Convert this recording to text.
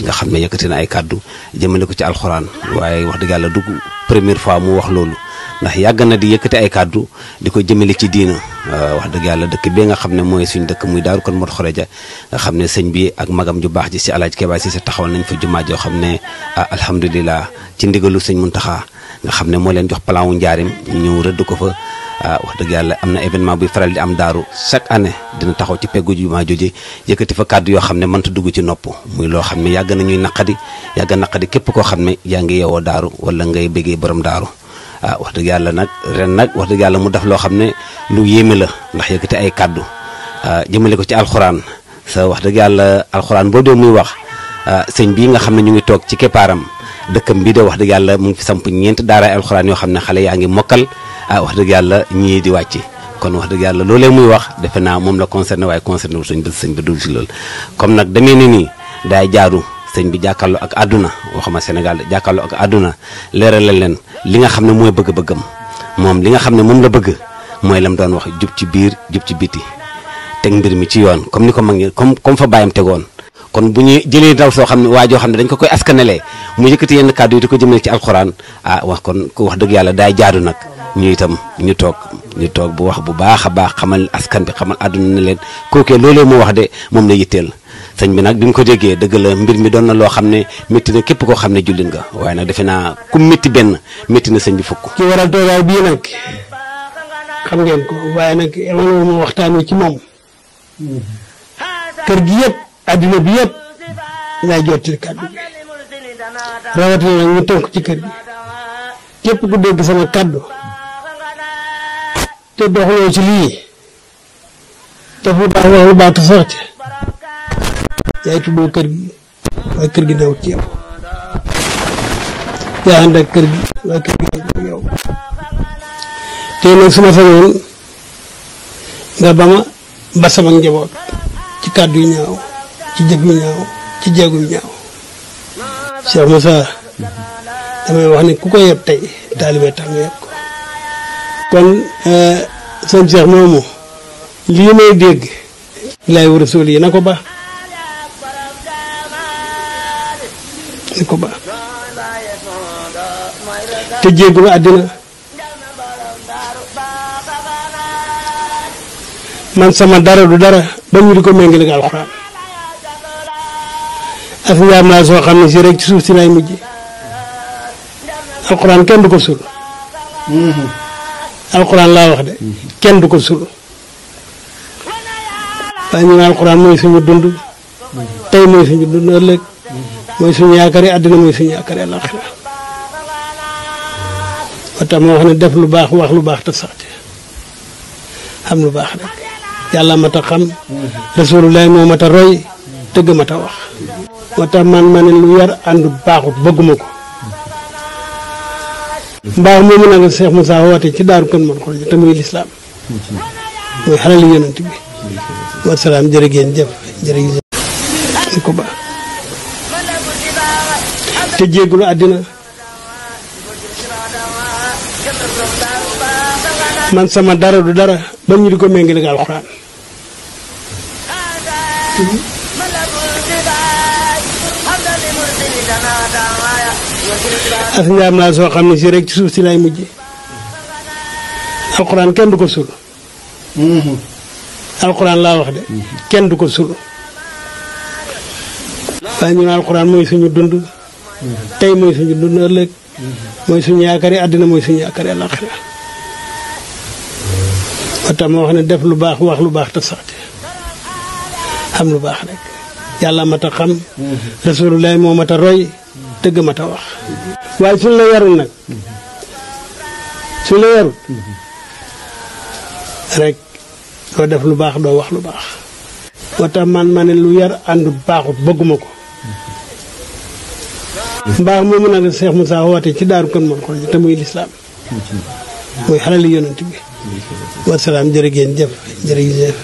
nga xam ne yëkkati na ay kàddu jëmale ko ci alxuraan waaye wax dëgg yàlla dugg première fois mu wax loolu ndax yàgg na di yëkkati ay kàddu di ko jëmale ci diina wax dëgg yàlla dëkk bi nga xam ne mooy suñ dëkk muy Daaru Kan Mor Xoreja nga xam ne sëñ bi ak magam ju baax ji si Alaaji Keba si sa taxawal nañ fa jumaa joo xam ne alhamdulilah ci ndigalu sëñ Muntaxa nga xam ne moo leen jox plan wu njaarim ñu rëdd ko fa wax dëgg yàlla am na événement buy faral di am daaru chaque année dina taxaw ci peggu jumaa jooju yëkkati fa kàddu yoo xam ne mënta dugg ci nopp muy loo xam ne yàgg na ñuy naqadi yàgg naqadi képp koo xam ne yaa ngi yeewoo daaru wala ngay bëggee borom daaru wax dëgg yàlla nag ren nag wax dëgg yàlla mu def loo xam ne lu yéeme la ndax yëkkati ay kàddu jëmale ko ci alxuraan sa wax dëgg yàlla alxuraan boo dee muy wax sëñ bii nga xam ne ñu ngi toog ci keppaaram dëkkam bii de wax dëgg yàlla mu ngi fi samp 4 daaraay alxuraan yoo xam ne xale yaa ngi mokkal wax dëgg yàlla ñii di wàcc kon wax dëgg yàlla loolee muy wax defe naa moom la concerné waaye concerné wu sëñ bi dul si loolu comme nag demee ni nii daay jaaru sëñ bi jàkkaarloo ak àdduna waxuma Sénégal jàkkaarloo ak àdduna leeralal leen li nga xam ne mooy bëgg-bëggam moom li nga xam ne moom la bëgg mooy lam doon wax jub ci biir jub ci biti teg mbir mi ci yoon comme ni ko mag ñi comme fa bàyyam tegoon kon bu ñu jëlee daw soo xam ne waa joo xam ne dañ ko koy askanelee mu yëkkati yenn kàddu yi di ko jëmale ci alxuraan wax kon ku wax dëgg yàlla daay jaadu nag ñu itam ñu toog bu wax bu baax a baax xamal askan bi xamal àdduna ne leen kookee loolee mu wax de moom la yitteel sëñ bi nag bi mu ko déggee dëgg la mbir mi doon na loo xam ne métti na képp koo xam ne jullit nga waaye nag defe naa ku métti benn métti na sëñ bi fukk. ci waral toogaay bii nag xam ngeen ko waaye nag yàlla mu waxtaan wi ci moom kër gi yëpp adduna bi yëpp ngay jottali kàddu gi rawatina nag ñu tënk ci kër gi képp ku dégg sama kàddu te doxuloo ci lii te fu baax wax lu baax te sax ci yaay tuddoo kër gi waaye kër gi dawut ci yow yaa ànd ak kër gi waaye kër gi dawut ci yow te nag su ma sañoon nga ba sama njaboot ci kàddu yu ñaaw ci jëf yu ñaaw ci jéego yu ñaaw Cheikh Moussa damay wax ne ku ko yeb tey taalibe tax nga yeb ko kon sëñ Cheikh moomu lii may dégg laay war a sóol yi na ko ba te jéggulu àddina man sama dara du dara ba ñu di ko méngale ak alxuraan as njaam laa soo xam ne si rek ci suuf si lay mujj alxuraan kenn du ko sul alxuraan laa wax de kenn du ko sul waaye ñu ne alxuraan mooy suñu dund tey mooy suñu dund ëllëg mooy suñu yaakaar yi àddina mooy suñu yaakaar yi àllaaxira moo tax ma wax ne def lu baax wax lu baax te sax xam lu baax rek yàlla mat a xam rasulullah moo mat a roy tëgg mat a wax moo tax man ma ne lu yar àndu baaxut bëgguma ko mbaax moomu nag Cheikh Moussa woote ci Daaru Kan Mor Xoreja te muy lislaam mooy xalali yonent bi wasalaam jërë ngeen jëf jërëjëf ñu ko baax te jéggulu àddina man sama dara du dara ba ñu di ko méngale ak alxuraan as njaam laa soo xam ne si rek ci suuf si lay mujj alxuraan kenn du ko sul alxuraan laa wax de kenn du ko sul waaye ñu ne alxuraan mooy suñu dund tey mooy suñu dund ëllëg mooy suñu yaakaar yi àddina mooy suñu yaakaar yi àllaaxira moo tax ma wax ne def lu baax wax lu baax te sax ci xam lu baax rek yàlla mat a xam rasulullah moo mat a roy tëgg mat a wax waaye suñ la yarul nag suñ la yarul rek doo def lu baax doo wax lu baax moo tax man ma ne lu yar àndu baaxut bëgguma ko mbaax moomu nag Cheikh Moussa woote ci Daaru Kan Mor Xoreja te muy lislaam mooy xalali yonent bi wasalaam jërë ngeen jëf jërëjëf